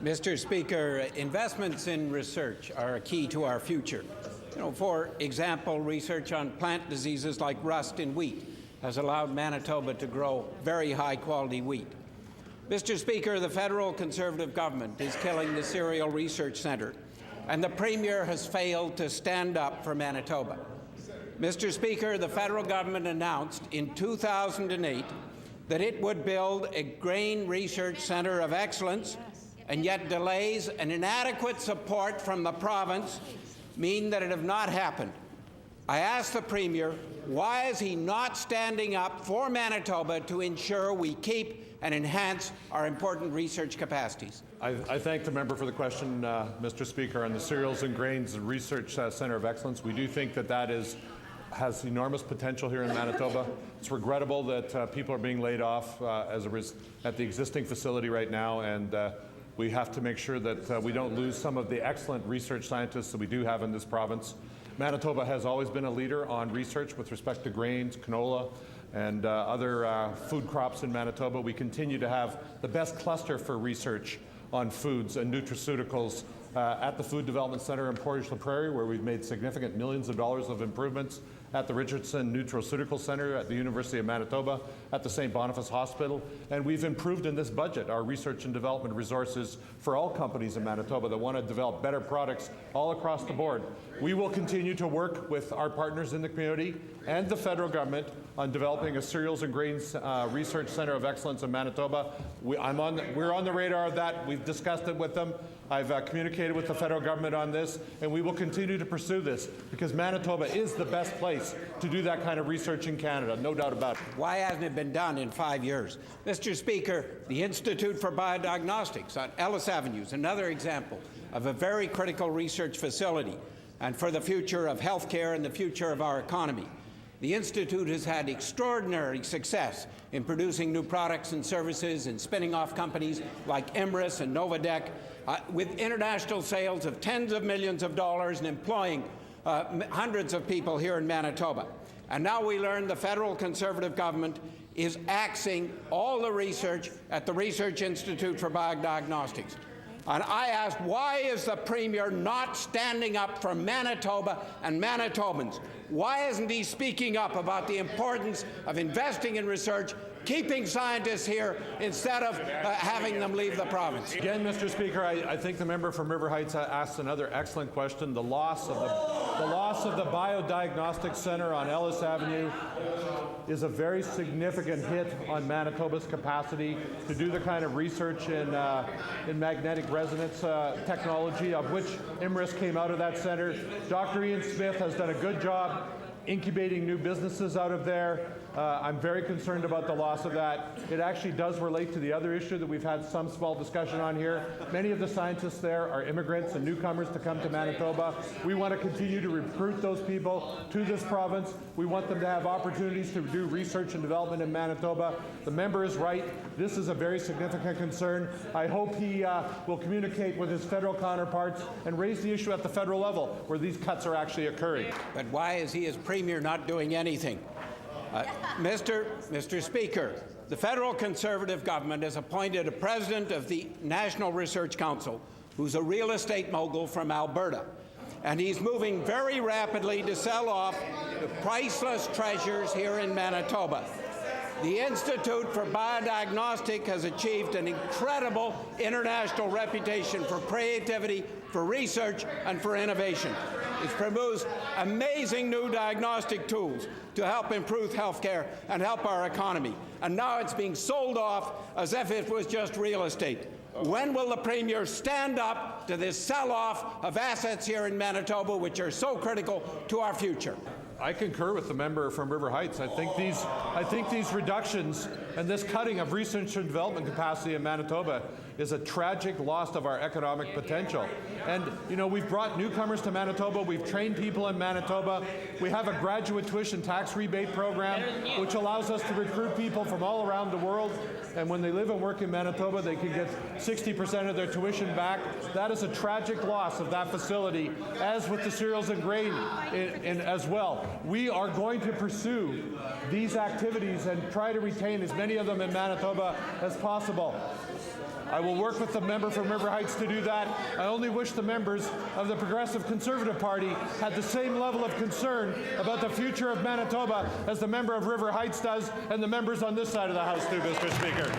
Mr. Speaker, investments in research are a key to our future. For example, research on plant diseases like rust in wheat has allowed Manitoba to grow very high-quality wheat. Mr. Speaker, the federal Conservative government is killing the Cereal Research Centre, and the Premier has failed to stand up for Manitoba. Mr. Speaker, the federal government announced in 2008 that it would build a grain research centre of excellence, and yet delays and inadequate support from the province mean that it has not happened. I ask the Premier, why is he not standing up for Manitoba to ensure we keep and enhance our important research capacities? I thank the member for the question, Mr. Speaker. On the Cereals and Grains Research Centre of Excellence, we do think that has enormous potential here in Manitoba. It's regrettable that people are being laid off at the existing facility right now, and we have to make sure that we don't lose some of the excellent research scientists that we do have in this province. Manitoba has always been a leader on research with respect to grains, canola, and other food crops in Manitoba. We continue to have the best cluster for research on foods and nutraceuticals at the Food Development Centre in Portage-la Prairie, where we've made significant millions of dollars of improvements, at the Richardson Nutraceutical Centre at the University of Manitoba, at the St. Boniface Hospital, and we've improved in this budget our research and development resources for all companies in Manitoba that want to develop better products all across the board. We will continue to work with our partners in the community and the federal government on developing a Cereals and Grains Research Centre of Excellence in Manitoba. We're on the radar of that. We've discussed it with them. I've communicated with the federal government on this, and we will continue to pursue this because Manitoba is the best place to do that kind of research in Canada, no doubt about it. Why hasn't it been done in 5 years? Mr. Speaker, the Institute for Biodiagnostics on Ellis Avenue is another example of a very critical research facility and for the future of healthcare and the future of our economy. The Institute has had extraordinary success in producing new products and services and spinning off companies like Emrys and Novadeck, with international sales of tens of millions of dollars and employing hundreds of people here in Manitoba. And now we learn the federal Conservative government is axing all the research at the Research Institute for Biodiagnostics. And I ask, why is the Premier not standing up for Manitoba and Manitobans? Why isn't he speaking up about the importance of investing in research, keeping scientists here instead of having them leave the province? Again, Mr. Speaker, I think the member from River Heights asked another excellent question. The loss of the Biodiagnostic Centre on Ellis Avenue is a very significant hit on Manitoba's capacity to do the kind of research in magnetic resonance technology, of which Emrys came out of that centre. Dr. Ian Smith has done a good job incubating new businesses out of there. I'm very concerned about the loss of that. It actually does relate to the other issue that we've had some small discussion on here. Many of the scientists there are immigrants and newcomers to come to Manitoba. We want to continue to recruit those people to this province. We want them to have opportunities to do research and development in Manitoba. The member is right. This is a very significant concern. I hope he will communicate with his federal counterparts and raise the issue at the federal level where these cuts are actually occurring. But why is he as Premier not doing anything? Mr. Speaker, the federal Conservative government has appointed a president of the National Research Council who's a real estate mogul from Alberta, and he's moving very rapidly to sell off the priceless treasures here in Manitoba. The Institute for Biodiagnostics has achieved an incredible international reputation for creativity, for research, and for innovation. It's produced amazing new diagnostic tools to help improve healthcare and help our economy. And now it's being sold off as if it was just real estate. When will the Premier stand up to this sell-off of assets here in Manitoba, which are so critical to our future? I concur with the member from River Heights. I think these reductions and this cutting of research and development capacity in Manitoba is a tragic loss of our economic potential. And, we've brought newcomers to Manitoba. We've trained people in Manitoba. We have a graduate tuition tax rebate program, which allows us to recruit people from all around the world. And when they live and work in Manitoba, they can get 60% of their tuition back. That is a tragic loss of that facility, as with the cereals and grain as well. We are going to pursue these activities and try to retain as many of them in Manitoba as possible. I will work with the member from River Heights to do that. I only wish the members of the Progressive Conservative Party had the same level of concern about the future of Manitoba as the member of River Heights does, and the members on this side of the House do, Mr. Speaker.